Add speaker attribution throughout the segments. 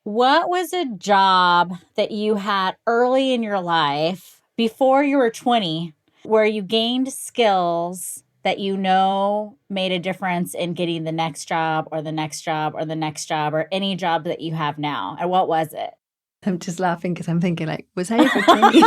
Speaker 1: What was a job that you had early in your life before you were 20 where you gained skills that you know made a difference in getting the next job or the next job or the next job or any job that you have now? And what was it?
Speaker 2: I'm just laughing because I'm thinking like, was I ever 20?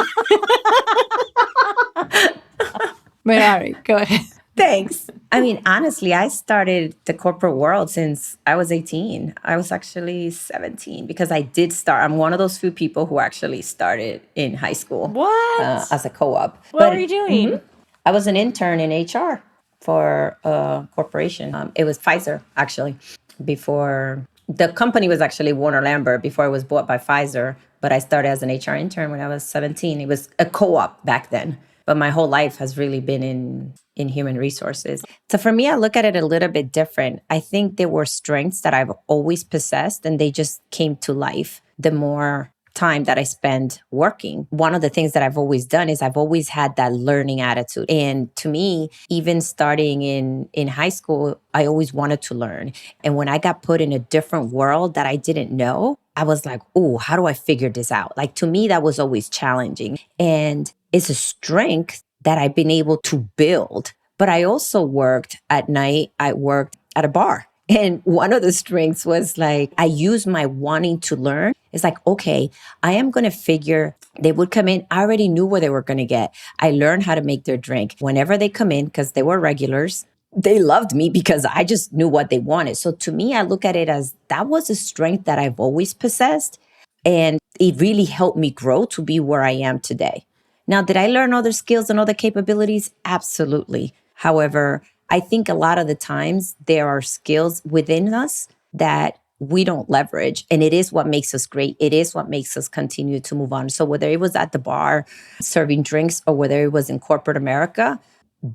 Speaker 2: Merary, go ahead.
Speaker 3: Thanks. I mean, honestly, I started the corporate world since I was 18. I was actually 17 because I did start. I'm one of those few people who actually started in high school.
Speaker 1: What?
Speaker 3: As a co-op.
Speaker 1: What were you doing?
Speaker 3: I was an intern in HR for a corporation. It was Pfizer, actually, before the company was actually Warner Lambert before it was bought by Pfizer. But I started as an HR intern when I was 17. It was a co-op back then. But my whole life has really been in human resources. So for me, I look at it a little bit different. I think there were strengths that I've always possessed, and they just came to life the more time that I spend working. One of the things that I've always done is I've always had that learning attitude. And to me, even starting in high school, I always wanted to learn. And when I got put in a different world that I didn't know, I was like, oh, how do I figure this out? Like, to me, that was always challenging. And it's a strength that I've been able to build. But I also worked at night. I worked at a bar. And one of the strengths was like, I used my wanting to learn. It's like, okay, I am going to figure, they would come in. I already knew where they were going to get. I learned how to make their drink. Whenever they come in, because they were regulars, they loved me because I just knew what they wanted. So to me, I look at it as that was a strength that I've always possessed. And it really helped me grow to be where I am today. Now, did I learn other skills and other capabilities? Absolutely. However, I think a lot of the times there are skills within us that we don't leverage. And it is what makes us great. It is what makes us continue to move on. So whether it was at the bar serving drinks or whether it was in corporate America,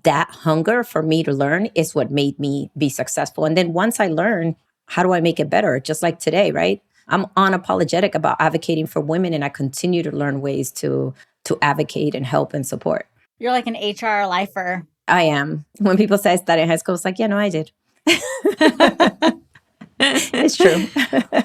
Speaker 3: that hunger for me to learn is what made me be successful. And then once I learn, how do I make it better? Just like today, right? I'm unapologetic about advocating for women, and I continue to learn ways to advocate and help and support.
Speaker 1: You're like an HR lifer.
Speaker 3: I am. When people say I studied in high school, it's like, yeah, no, I did. It's true.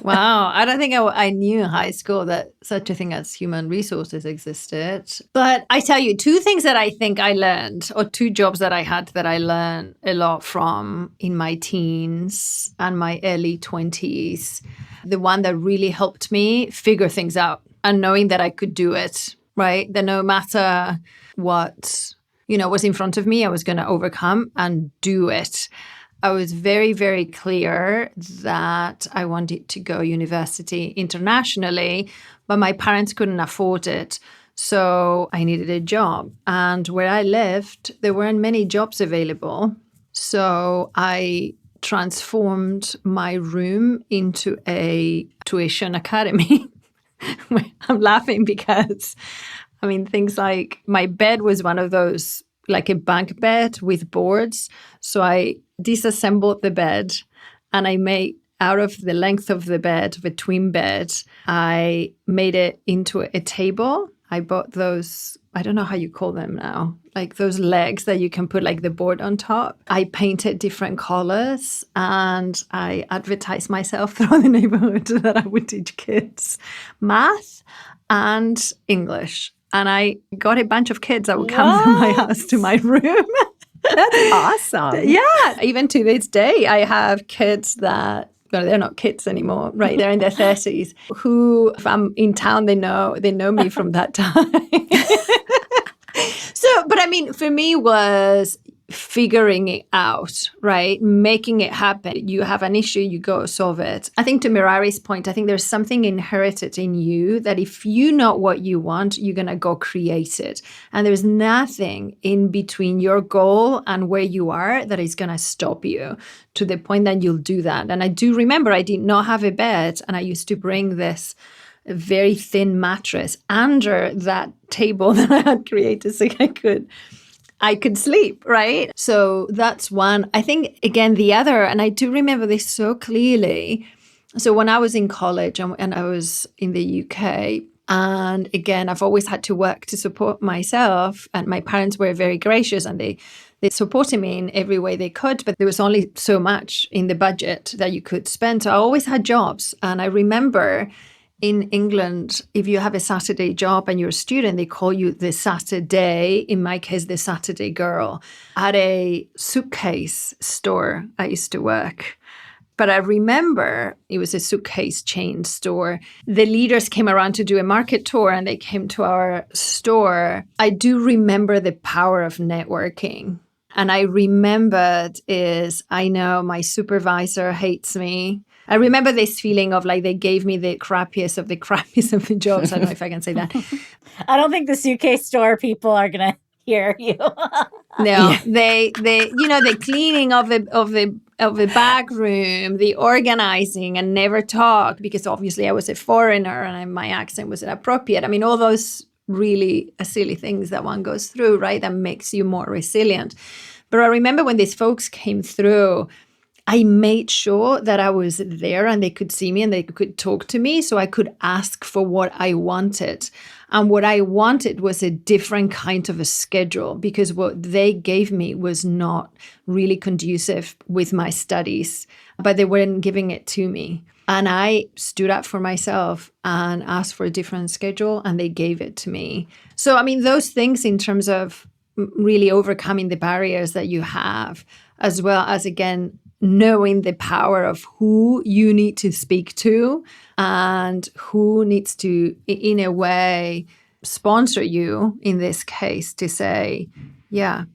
Speaker 2: Wow. I don't think I knew in high school that such a thing as human resources existed. But I tell you, two things that I think I learned, or two jobs that I had that I learned a lot from in my teens and my early 20s. The one that really helped me figure things out and knowing that I could do it, right? That no matter what, was in front of me, I was going to overcome and do it. I was very, very clear that I wanted to go university internationally, but my parents couldn't afford it. So I needed a job. And where I lived, there weren't many jobs available. So I transformed my room into a tuition academy. I'm laughing because, things like my bed was one of those, like a bunk bed with boards. So I disassembled the bed and I made out of the length of the bed, the twin bed, I made it into a table. I bought those, I don't know how you call them now, like those legs that you can put like the board on top. I painted different colors and I advertised myself through the neighborhood that I would teach kids math and English. And I got a bunch of kids that would come from my house to my room.
Speaker 3: That's awesome.
Speaker 2: Yeah. Even to this day, I have kids that, well, they're not kids anymore, right? They're in their 30s, who, if I'm in town, they know me from that time. But for me was figuring it out, right? Making it happen. You have an issue, you go solve it. I think to Merary's point, I think there's something inherited in you that if you know what you want, you're going to go create it. And there's nothing in between your goal and where you are that is going to stop you to the point that you'll do that. And I do remember I did not have a bed and I used to bring this very thin mattress under that table that I had created so I could sleep, right? So that's one. I think, again, the other, and I do remember this so clearly. So when I was in college and I was in the UK, and again, I've always had to work to support myself, and my parents were very gracious and they They supported me in every way they could, but there was only so much in the budget that you could spend. So I always had jobs. And I remember in England, if you have a Saturday job and you're a student, they call you the Saturday, in my case, the Saturday girl, at a suitcase store I used to work. But I remember it was a suitcase chain store. The leaders came around to do a market tour and they came to our store. I do remember the power of networking. And I remembered I know my supervisor hates me. I remember this feeling of like they gave me the crappiest of the jobs. I don't know if I can say that.
Speaker 1: I don't think the suitcase store people are going to hear you.
Speaker 2: No, they the cleaning of the back room, the organizing and never talk, because obviously I was a foreigner and my accent was inappropriate. I mean, all those really silly things that one goes through, right? That makes you more resilient. But I remember when these folks came through, I made sure that I was there and they could see me and they could talk to me so I could ask for what I wanted. And what I wanted was a different kind of a schedule, because what they gave me was not really conducive with my studies, but they weren't giving it to me. And I stood up for myself and asked for a different schedule, and they gave it to me. So, I mean, those things in terms of really overcoming the barriers that you have, as well as, again, knowing the power of who you need to speak to and who needs to, in a way, sponsor you, in this case, to say, yeah,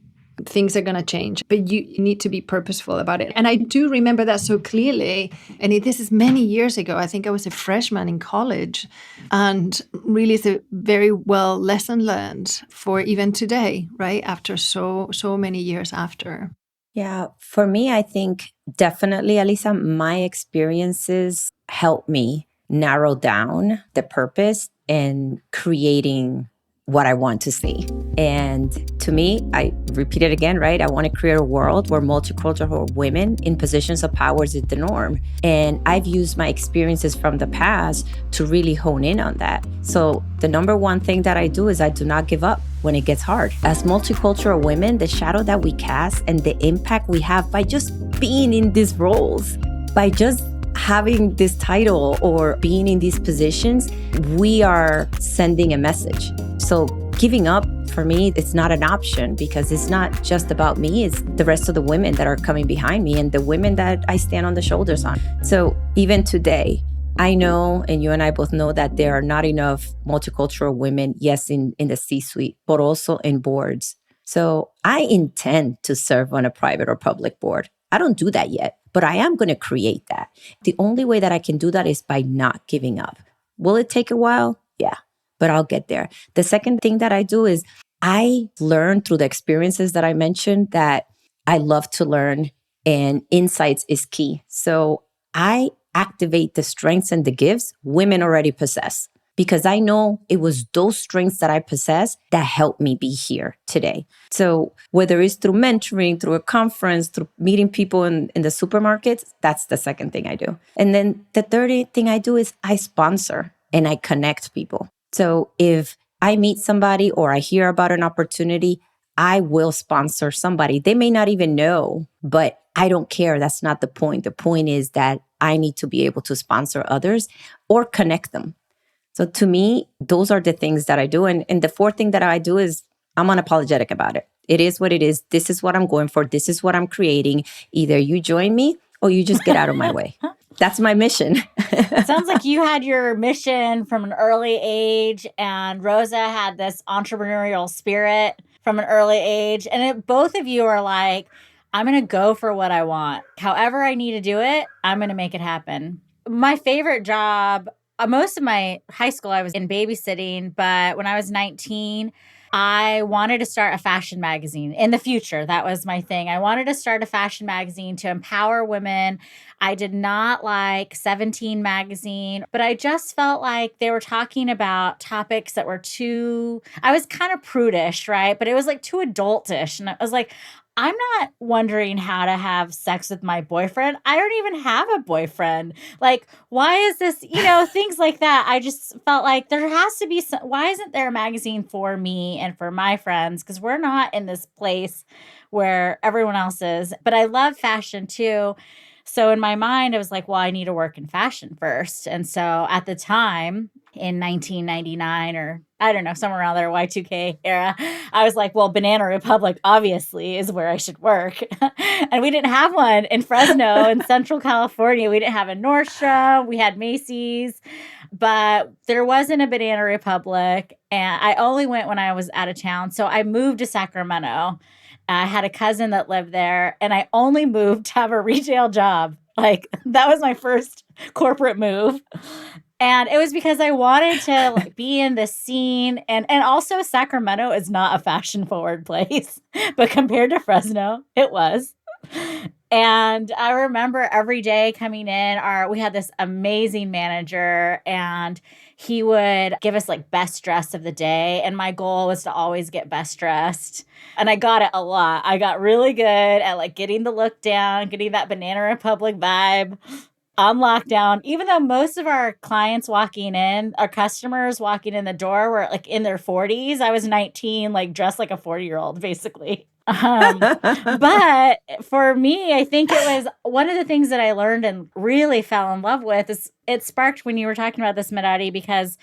Speaker 2: things are going to change, but you need to be purposeful about it. And I do remember that so clearly. And this is many years ago. I think I was a freshman in college. And really, it's a very well lesson learned for even today, right? After so many years after.
Speaker 3: Yeah, for me, I think definitely, Alisa, my experiences help me narrow down the purpose and creating what I want to see. And to me, I repeat it again, right? I want to create a world where multicultural women in positions of power is the norm. And I've used my experiences from the past to really hone in on that. So the number one thing that I do is I do not give up when it gets hard. As multicultural women, the shadow that we cast and the impact we have by just being in these roles, by just having this title or being in these positions, we are sending a message. So giving up, for me, it's not an option, because it's not just about me, it's the rest of the women that are coming behind me and the women that I stand on the shoulders on. So even today, I know, and you and I both know, that there are not enough multicultural women, yes, in the C-suite, but also in boards. So I intend to serve on a private or public board. I don't do that yet, but I am going to create that. The only way that I can do that is by not giving up. Will it take a while? Yeah, but I'll get there. The second thing that I do is I learn through the experiences that I mentioned that I love to learn, and insights is key. So I activate the strengths and the gifts women already possess, because I know it was those strengths that I possess that helped me be here today. So whether it's through mentoring, through a conference, through meeting people in the supermarkets, that's the second thing I do. And then the third thing I do is I sponsor and I connect people. So if I meet somebody or I hear about an opportunity, I will sponsor somebody. They may not even know, but I don't care. That's not the point. The point is that I need to be able to sponsor others or connect them. So to me, those are the things that I do. And the fourth thing that I do is I'm unapologetic about it. It is what it is. This is what I'm going for. This is what I'm creating. Either you join me or you just get out of my way. That's my mission.
Speaker 1: Sounds like you had your mission from an early age, and Rosa had this entrepreneurial spirit from an early age. And both of you are like, I'm going to go for what I want. However I need to do it, I'm going to make it happen. My favorite job, most of my high school, I was in babysitting, but when I was 19, I wanted to start a fashion magazine in the future. That was my thing. I wanted to start a fashion magazine to empower women. I did not like 17 magazine, but I just felt like they were talking about topics that were I was kind of prudish, right? But it was like too adultish. And I was like, I'm not wondering how to have sex with my boyfriend. I don't even have a boyfriend. Like, why is this, things like that. I just felt like there has to be why isn't there a magazine for me and for my friends? Because we're not in this place where everyone else is. But I love fashion too. So in my mind, I was like, well, I need to work in fashion first. And so at the time in 1999 or I don't know, somewhere around there, Y2K era, I was like, well, Banana Republic obviously is where I should work. And we didn't have one in Fresno in Central California. We didn't have a Nordstrom. We had Macy's, but there wasn't a Banana Republic. And I only went when I was out of town. So I moved to Sacramento. I had a cousin that lived there, and I only moved to have a retail job. Like, that was my first corporate move. And it was because I wanted to be in the scene. And also Sacramento is not a fashion forward place, but compared to Fresno, it was. And I remember every day coming in, we had this amazing manager, and he would give us like best dress of the day. And my goal was to always get best dressed. And I got it a lot. I got really good at like getting the look down, getting that Banana Republic vibe on lockdown. Even though most of our clients walking in, our customers walking in the door were like in their 40s. I was 19, like dressed like a 40-year-old, basically. But for me, I think it was one of the things that I learned and really fell in love with is it sparked when you were talking about this, Merary, because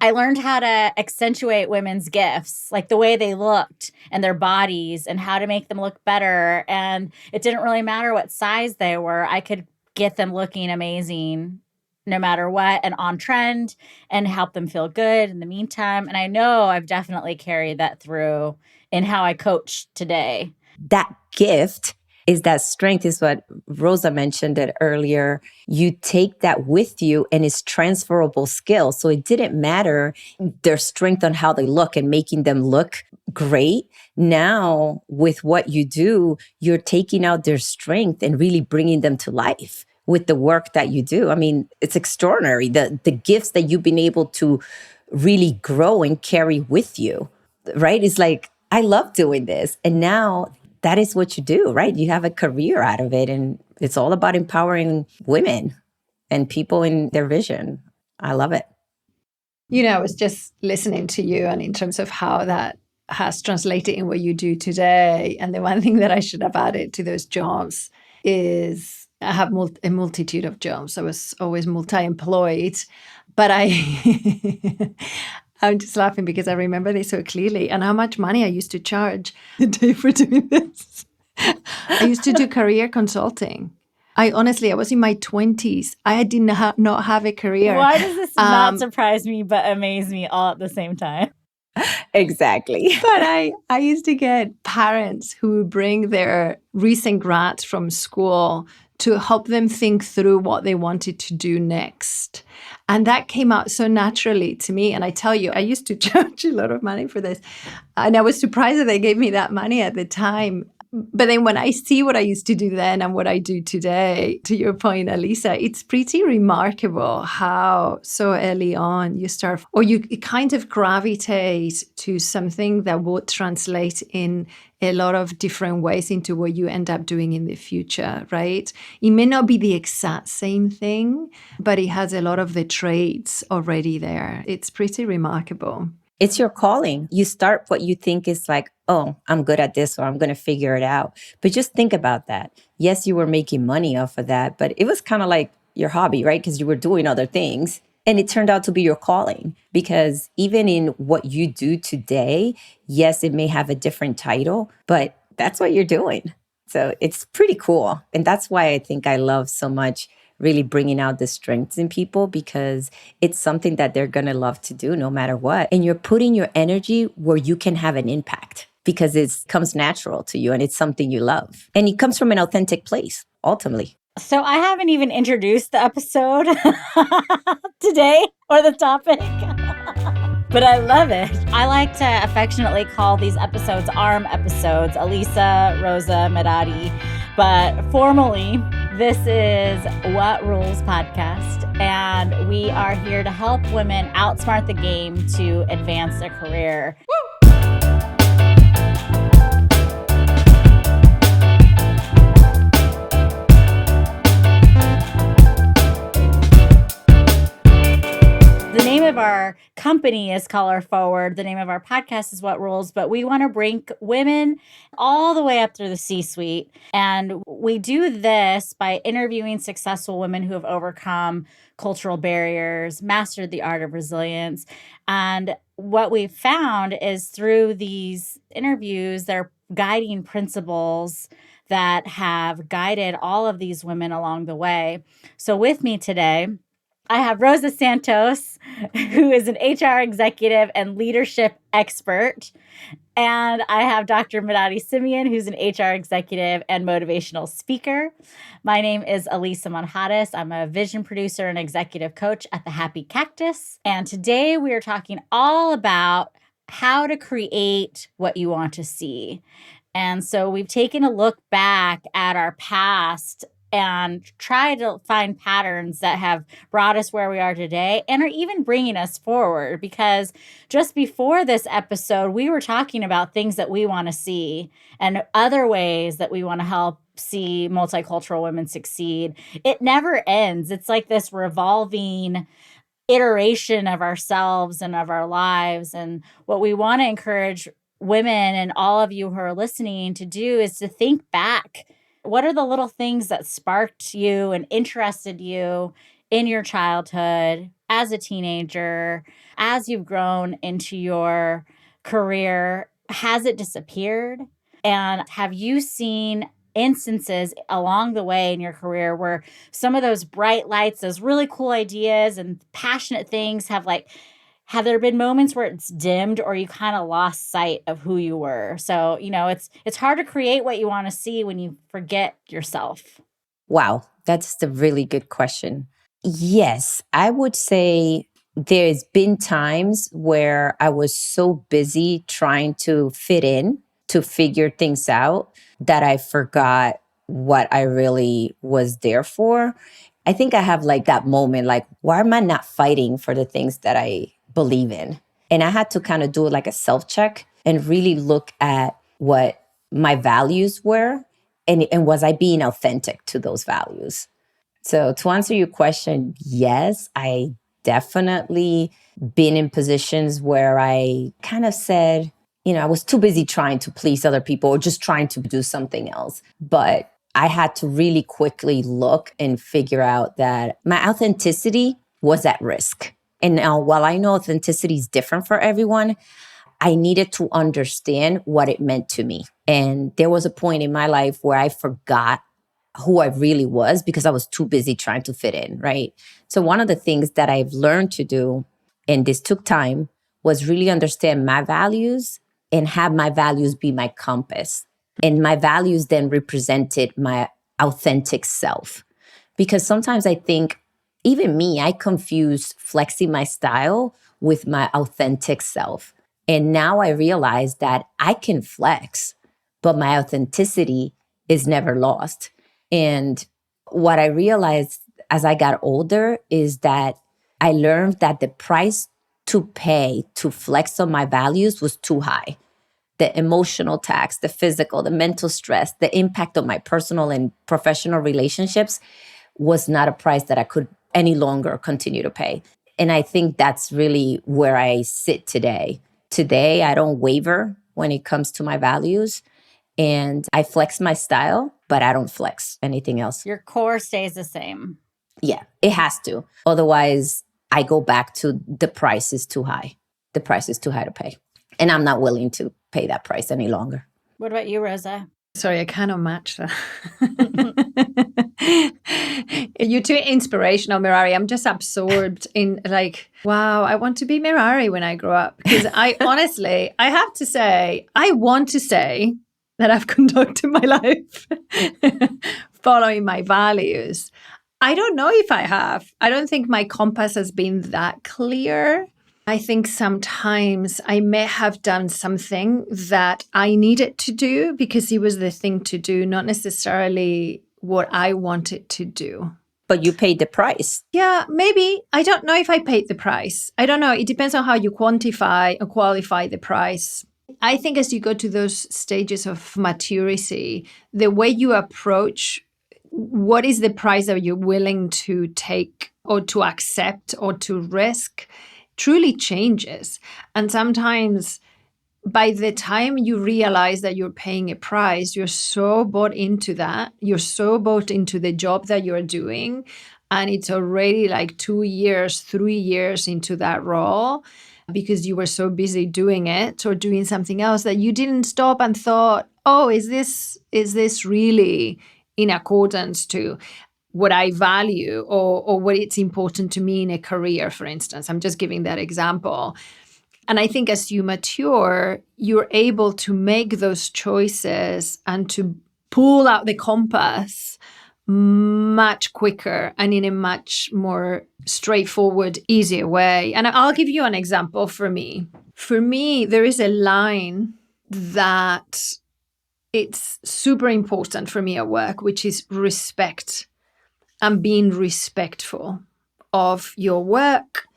Speaker 1: I learned how to accentuate women's gifts, like the way they looked and their bodies and how to make them look better. And it didn't really matter what size they were. I could get them looking amazing no matter what and on trend and help them feel good in the meantime. And I know I've definitely carried that through in how I coach today.
Speaker 3: That gift is that strength, is what Rosa mentioned it earlier. You take that with you and it's transferable skill. So it didn't matter their strength on how they look and making them look great. Now, with what you do, you're taking out their strength and really bringing them to life with the work that you do. I mean, it's extraordinary. The gifts that you've been able to really grow and carry with you, right? It's like, I love doing this. And now that is what you do, right? You have a career out of it. And it's all about empowering women and people in their vision. I love it.
Speaker 2: I was just listening to you, and in terms of how that has translated in what you do today. And the one thing that I should have added to those jobs is I have a multitude of jobs. I was always multi-employed, but I'm just laughing because I remember this so clearly and how much money I used to charge a day for doing this. I used to do career consulting. I was in my 20s. I did not have a career.
Speaker 1: Why does this not surprise me but amaze me all at the same time?
Speaker 3: Exactly.
Speaker 2: But I used to get parents who would bring their recent grads from school to help them think through what they wanted to do next. And that came out so naturally to me. And I tell you, I used to charge a lot of money for this. And I was surprised that they gave me that money at the time. But then when I see what I used to do then and what I do today, to your point, Alisa, it's pretty remarkable how so early on you start, or you kind of gravitate to something that would translate in a lot of different ways into what you end up doing in the future, right? It may not be the exact same thing, but it has a lot of the traits already there. It's pretty remarkable.
Speaker 3: It's your calling. You start what you think is like, oh, I'm good at this, or I'm going to figure it out. But just think about that. Yes, you were making money off of that, but it was kind of like your hobby, right? Because you were doing other things. And it turned out to be your calling, because even in what you do today, yes, it may have a different title, but that's what you're doing. So it's pretty cool. And that's why I think I love so much really bringing out the strengths in people, because it's something that they're going to love to do no matter what. And you're putting your energy where you can have an impact, because it comes natural to you and it's something you love. And it comes from an authentic place, ultimately.
Speaker 1: So I haven't even introduced the episode today or the topic, but I love it. I like to affectionately call these episodes ARM episodes, Alisa, Rosa, Merary. But formally, this is What Rules Podcast, and we are here to help women outsmart the game to advance their career. Woo! of our company is Color Forward. The name of our podcast is What Rules, but we want to bring women all the way up through the C-suite. And we do this by interviewing successful women who have overcome cultural barriers, mastered the art of resilience. And what we've found is through these interviews, they're guiding principles that have guided all of these women along the way. So with me today, I have Rosa Santos, who is an HR executive and leadership expert. And I have Dr. Merary Simeon, who's an HR executive and motivational speaker. My name is Alisa Manjares. I'm a vision producer and executive coach at the Happy Cactus. And today we are talking all about how to create what you want to see. And so we've taken a look back at our past and try to find patterns that have brought us where we are today and are even bringing us forward. Because just before this episode, we were talking about things that we want to see and other ways that we want to help see multicultural women succeed. It never ends. It's like this revolving iteration of ourselves and of our lives. And what we want to encourage women and all of you who are listening to do is to think back. What are the little things that sparked you and interested you in your childhood, as a teenager, as you've grown into your career? Has it disappeared? And have you seen instances along the way in your career where some of those bright lights, those really cool ideas and passionate things have there been moments where it's dimmed or you kind of lost sight of who you were? So, it's hard to create what you want to see when you forget yourself.
Speaker 3: Wow, that's a really good question. Yes, I would say there's been times where I was so busy trying to fit in, to figure things out, that I forgot what I really was there for. I think I have that moment, why am I not fighting for the things that I believe in? And I had to kind of do a self-check and really look at what my values were and was I being authentic to those values? So to answer your question, yes, I definitely been in positions where I kind of said, I was too busy trying to please other people or just trying to do something else. But I had to really quickly look and figure out that my authenticity was at risk. And now, while I know authenticity is different for everyone, I needed to understand what it meant to me. And there was a point in my life where I forgot who I really was because I was too busy trying to fit in, right? So one of the things that I've learned to do, and this took time, was really understand my values and have my values be my compass. And my values then represented my authentic self. Because sometimes I think, even me, I confused flexing my style with my authentic self. And now I realize that I can flex, but my authenticity is never lost. And what I realized as I got older is that I learned that the price to pay to flex on my values was too high. The emotional tax, the physical, the mental stress, the impact on my personal and professional relationships was not a price that I could any longer continue to pay. And I think that's really where I sit today. Today, I don't waver when it comes to my values. And I flex my style, but I don't flex anything else.
Speaker 1: Your core stays the same.
Speaker 3: Yeah, it has to. Otherwise, I go back to the price is too high. The price is too high to pay. And I'm not willing to pay that price any longer.
Speaker 1: What about you, Rosa?
Speaker 2: Sorry, I cannot match that. You're too inspirational, Merary. I'm just absorbed in wow, I want to be Merary when I grow up. Because I honestly, I have to say, I want to say that I've conducted my life following my values. I don't know if I have. I don't think my compass has been that clear. I think sometimes I may have done something that I needed to do because it was the thing to do, not necessarily what I wanted to do.
Speaker 3: But you paid the price.
Speaker 2: Yeah, maybe. I don't know if I paid the price. I don't know. It depends on how you quantify or qualify the price. I think as you go to those stages of maturity, the way you approach what is the price that you're willing to take or to accept or to risk truly changes. And sometimes by the time you realize that you're paying a price, you're so bought into that, you're so bought into the job that you're doing, and it's already like 2 years, 3 years into that role because you were so busy doing it or doing something else that you didn't stop and thought, oh, is this really in accordance to what I value or what it's important to me in a career, for instance. I'm just giving that example. And I think as you mature, you're able to make those choices and to pull out the compass much quicker and in a much more straightforward, easier way. And I'll give you an example for me. For me, there is a line that it's super important for me at work, which is respect and being respectful of your work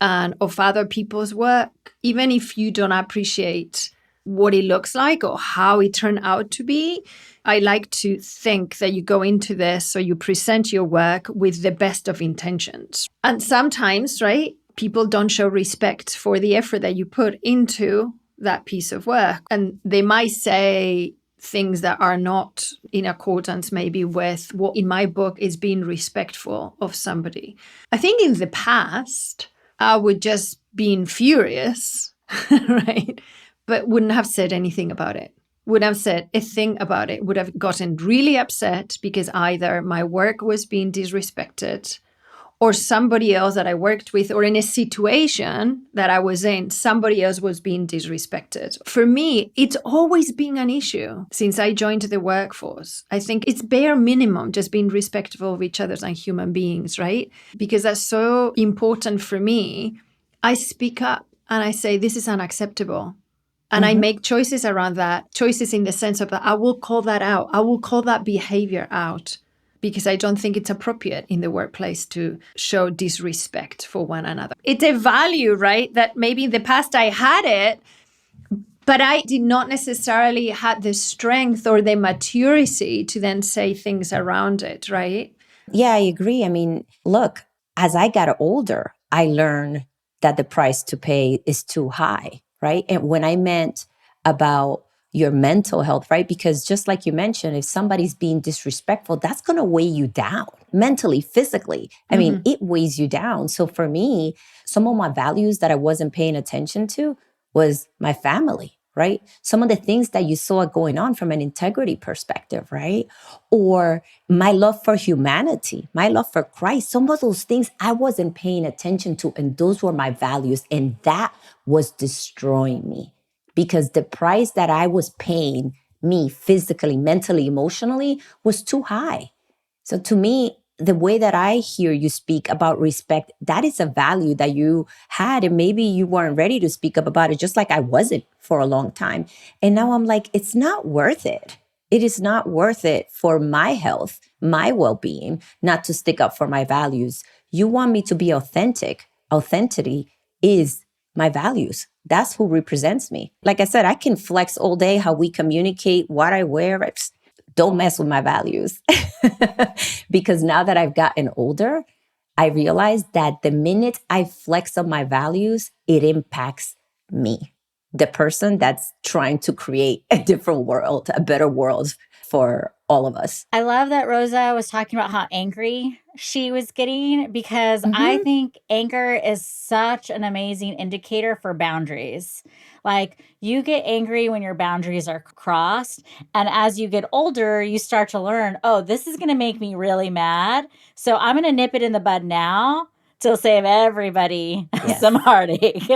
Speaker 2: and of other people's work, even if you don't appreciate what it looks like or how it turned out to be. I like to think that you go into this or you present your work with the best of intentions. And sometimes, right, people don't show respect for the effort that you put into that piece of work. And they might say things that are not in accordance maybe with what in my book is being respectful of somebody. I think in the past, I would just been furious, right? But wouldn't have said anything about it. Wouldn't have said a thing about it. Would have gotten really upset because either my work was being disrespected or somebody else that I worked with, or in a situation that I was in, somebody else was being disrespected. For me, it's always been an issue since I joined the workforce. I think it's bare minimum just being respectful of each other as human beings, right? Because that's so important for me. I speak up and I say, this is unacceptable. And I make choices around that, choices in the sense of that I will call that out. I will call that behavior out, because I don't think it's appropriate in the workplace to show disrespect for one another. It's a value, right? That maybe in the past I had it, but I did not necessarily have the strength or the maturity to then say things around it, right?
Speaker 3: Yeah, I agree. I mean, look, as I got older, I learned that the price to pay is too high, right? And when I meant about your mental health, right? Because just like you mentioned, if somebody's being disrespectful, that's going to weigh you down mentally, physically. I mean, it weighs you down. So for me, some of my values that I wasn't paying attention to was my family, right? Some of the things that you saw going on from an integrity perspective, right? Or my love for humanity, my love for Christ, some of those things I wasn't paying attention to. And those were my values. And that was destroying me. Because the price that I was paying me physically, mentally, emotionally was too high. So to me, the way that I hear you speak about respect, that is a value that you had. And maybe you weren't ready to speak up about it, just like I wasn't for a long time. And now I'm like, it's not worth it. It is not worth it for my health, my well-being, not to stick up for my values. You want me to be authentic. Authenticity is my values. That's who represents me. Like I said, I can flex all day how we communicate, what I wear. Don't mess with my values. Because now that I've gotten older, I realize that the minute I flex on my values, it impacts me, the person that's trying to create a different world, a better world for all of us.
Speaker 1: I love that Rosa was talking about how angry she was getting, because I think anger is such an amazing indicator for boundaries. Like, you get angry when your boundaries are crossed. And as you get older, you start to learn, oh, this is going to make me really mad. So I'm going to nip it in the bud now to save everybody some heartache.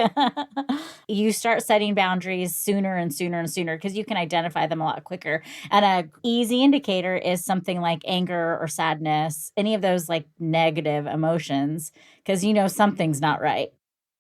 Speaker 1: You start setting boundaries sooner and sooner and sooner because you can identify them a lot quicker. And an easy indicator is something like anger or sadness, any of those like negative emotions, because you know something's not right.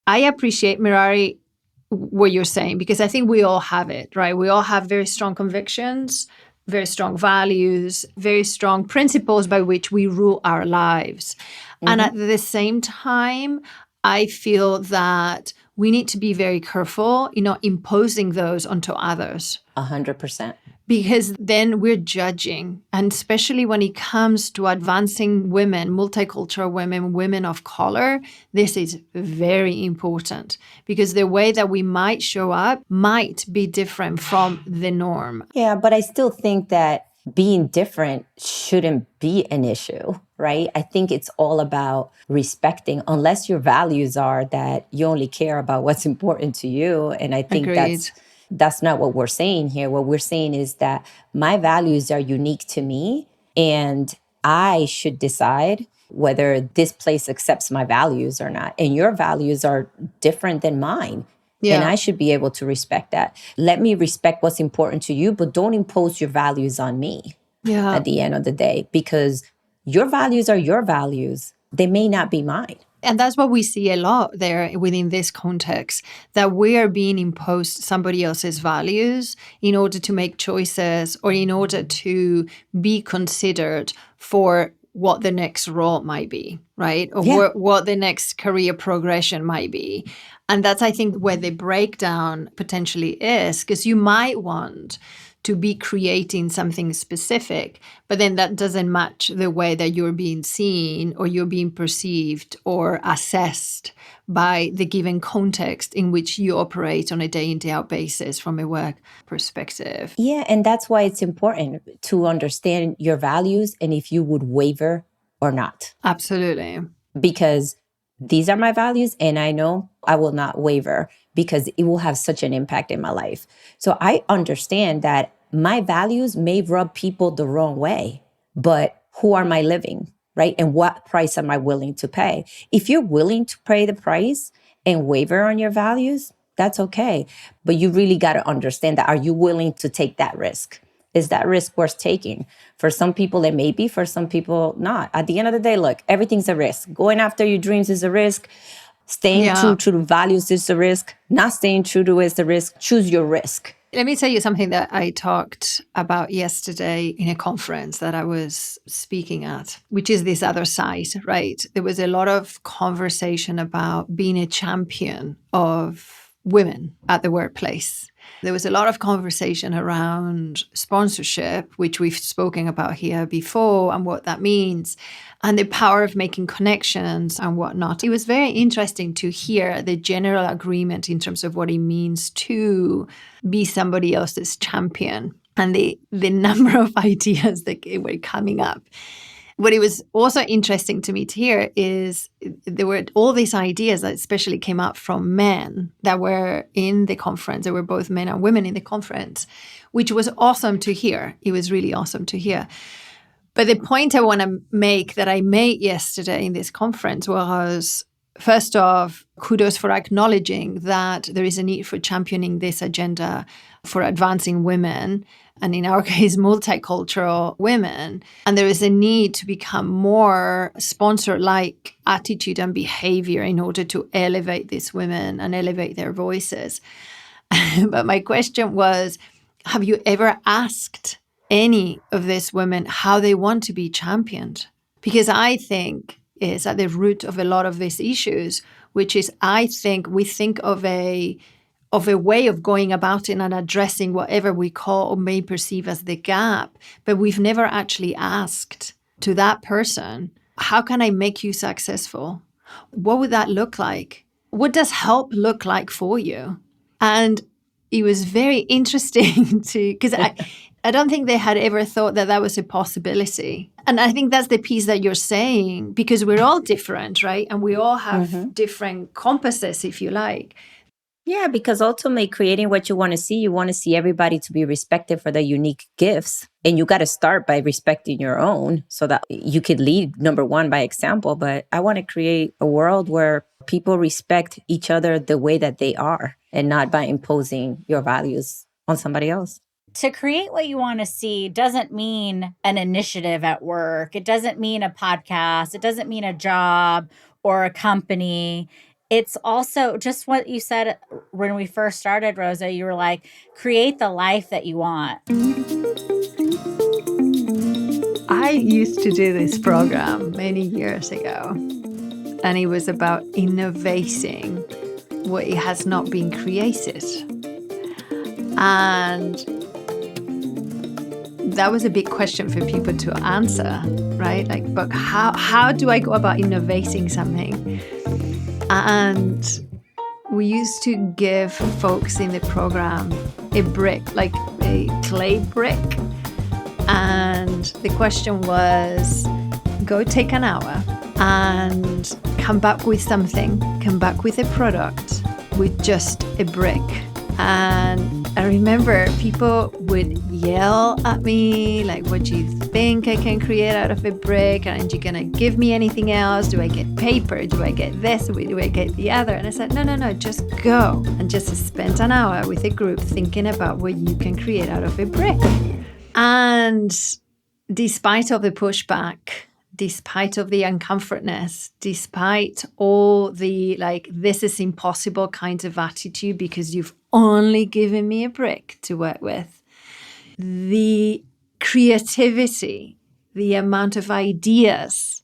Speaker 2: I appreciate, Merary, what you're saying, because I think we all have it, right? We all have very strong convictions, very strong values, very strong principles by which we rule our lives. And at the same time, I feel that we need to be very careful in not imposing those onto others.
Speaker 3: 100%.
Speaker 2: because then we're judging. And especially when it comes to advancing women, multicultural women, women of color, this is very important because the way that we might show up might be different from the norm.
Speaker 3: Yeah, but I still think that being different shouldn't be an issue, right? I think it's all about respecting, unless your values are that you only care about what's important to you. And I think
Speaker 2: Agreed.
Speaker 3: that's not what we're saying here. What we're saying is that my values are unique to me, and I should decide whether this place accepts my values or not. And your values are different than mine. And
Speaker 2: Yeah.
Speaker 3: I should be able to respect that. Let me respect what's important to you, but don't impose your values on me
Speaker 2: Yeah.
Speaker 3: at the end of the day, because your values are your values. They may not be mine.
Speaker 2: And that's what we see a lot there within this context, that we are being imposed somebody else's values in order to make choices or in order to be considered for what the next role might be, right? Or
Speaker 3: Yeah.
Speaker 2: what the next career progression might be. And that's, I think, where the breakdown potentially is, because you might want to be creating something specific, but then that doesn't match the way that you're being seen or you're being perceived or assessed by the given context in which you operate on a day in, day out basis from a work perspective.
Speaker 3: Yeah, and that's why it's important to understand your values and if you would waver or not.
Speaker 2: Absolutely.
Speaker 3: Because these are my values, and I know I will not waver because it will have such an impact in my life. So I understand that my values may rub people the wrong way, but who am I living, right? And what price am I willing to pay? If you're willing to pay the price and waver on your values, that's okay. But you really got to understand that. Are you willing to take that risk? Is that risk worth taking? For some people, it may be. For some people, not. At the end of the day, look, everything's a risk. Going after your dreams is a risk. Staying true to the values is a risk. Not staying true to it is the risk. Choose your risk.
Speaker 2: Let me tell you something that I talked about yesterday in a conference that I was speaking at, which is this other side, right? There was a lot of conversation about being a champion of women at the workplace. There was a lot of conversation around sponsorship, which we've spoken about here before, and what that means, and the power of making connections and whatnot. It was very interesting to hear the general agreement in terms of what it means to be somebody else's champion and the number of ideas that were coming up. What it was also interesting to me to hear is there were all these ideas that especially came up from men that were in the conference. There were both men and women in the conference, which was awesome to hear. It was really awesome to hear. But the point I want to make that I made yesterday in this conference was, first off, kudos for acknowledging that there is a need for championing this agenda for advancing women, and in our case, multicultural women. And there is a need to become more sponsor-like attitude and behavior in order to elevate these women and elevate their voices. But my question was, have you ever asked any of these women how they want to be championed? Because I think is at the root of a lot of these issues, which is I think we think of a way of going about it and addressing whatever we call or may perceive as the gap, but we've never actually asked to that person, how can I make you successful? What would that look like? What does help look like for you? And it was very interesting because I don't think they had ever thought that that was a possibility. And I think that's the piece that you're saying, because we're all different, right? And we all have different compasses, if you like.
Speaker 3: Yeah, because ultimately creating what you want to see everybody to be respected for their unique gifts. And you got to start by respecting your own so that you could lead, number one, by example. But I want to create a world where people respect each other the way that they are and not by imposing your values on somebody else.
Speaker 1: To create what you want to see doesn't mean an initiative at work. It doesn't mean a podcast. It doesn't mean a job or a company. It's also just what you said when we first started, Rosa. You were like, create the life that you want.
Speaker 2: I used to do this program many years ago, and it was about innovating what has not been created. And that was a big question for people to answer, right? Like, but how do I go about innovating something? And we used to give folks in the program a brick, like a clay brick. And the question was, go take an hour and come back with something, come back with a product with just a brick. And I remember people would yell at me, like, what do you think I can create out of a brick? Aren't you going to give me anything else? Do I get paper? Do I get this? Do I get the other? And I said, no, just go. And just spend an hour with a group thinking about what you can create out of a brick. And despite of the pushback, despite of the uncomfortness, despite all the like, this is impossible kinds of attitude because you've only given me a brick to work with, the creativity, the amount of ideas,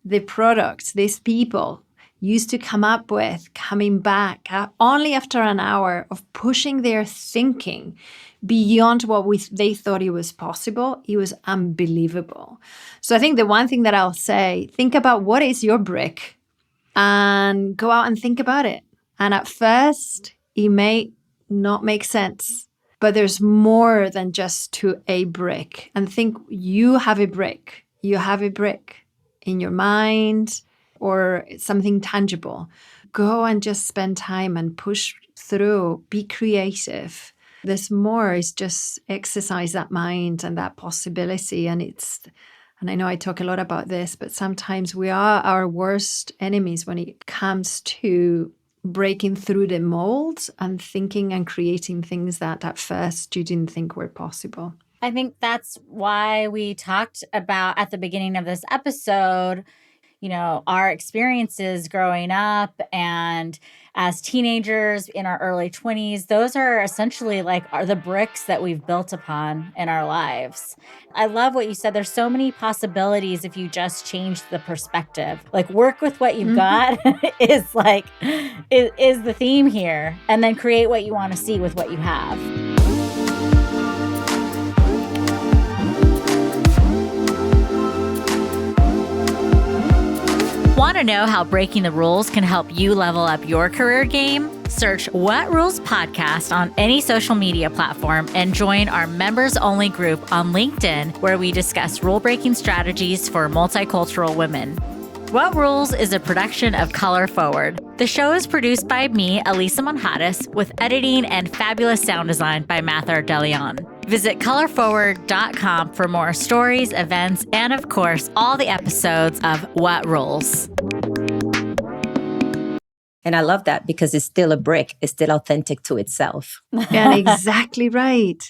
Speaker 2: the products these people used to come up with, coming back only after an hour of pushing their thinking beyond what they thought it was possible, it was unbelievable. So I think the one thing that I'll say, think about what is your brick and go out and think about it. And at first, it may not make sense, but there's more than just to a brick. And think you have a brick. You have a brick in your mind or something tangible. Go and just spend time and push through, be creative. There's more, is just exercise that mind and that possibility. And I know I talk a lot about this, but sometimes we are our worst enemies when it comes to breaking through the molds and thinking and creating things that at first you didn't think were possible.
Speaker 1: I think that's why we talked about at the beginning of this episode, our experiences growing up and as teenagers in our early 20s. Those are essentially are the bricks that we've built upon in our lives. I love what you said. There's so many possibilities if you just change the perspective. Work with what you've got is the theme here, and then create what you want to see with what you have. Want to know how breaking the rules can help you level up your career game? Search What Rules Podcast on any social media platform and join our members-only group on LinkedIn, where we discuss rule-breaking strategies for multicultural women. What Rules is a production of Color Forward. The show is produced by me, Alisa Monjadas, with editing and fabulous sound design by Mathar DeLeon. Visit colorforward.com for more stories, events, and of course, all the episodes of What Rules.
Speaker 3: And I love that because it's still a brick. It's still authentic to itself.
Speaker 2: Yeah, exactly right.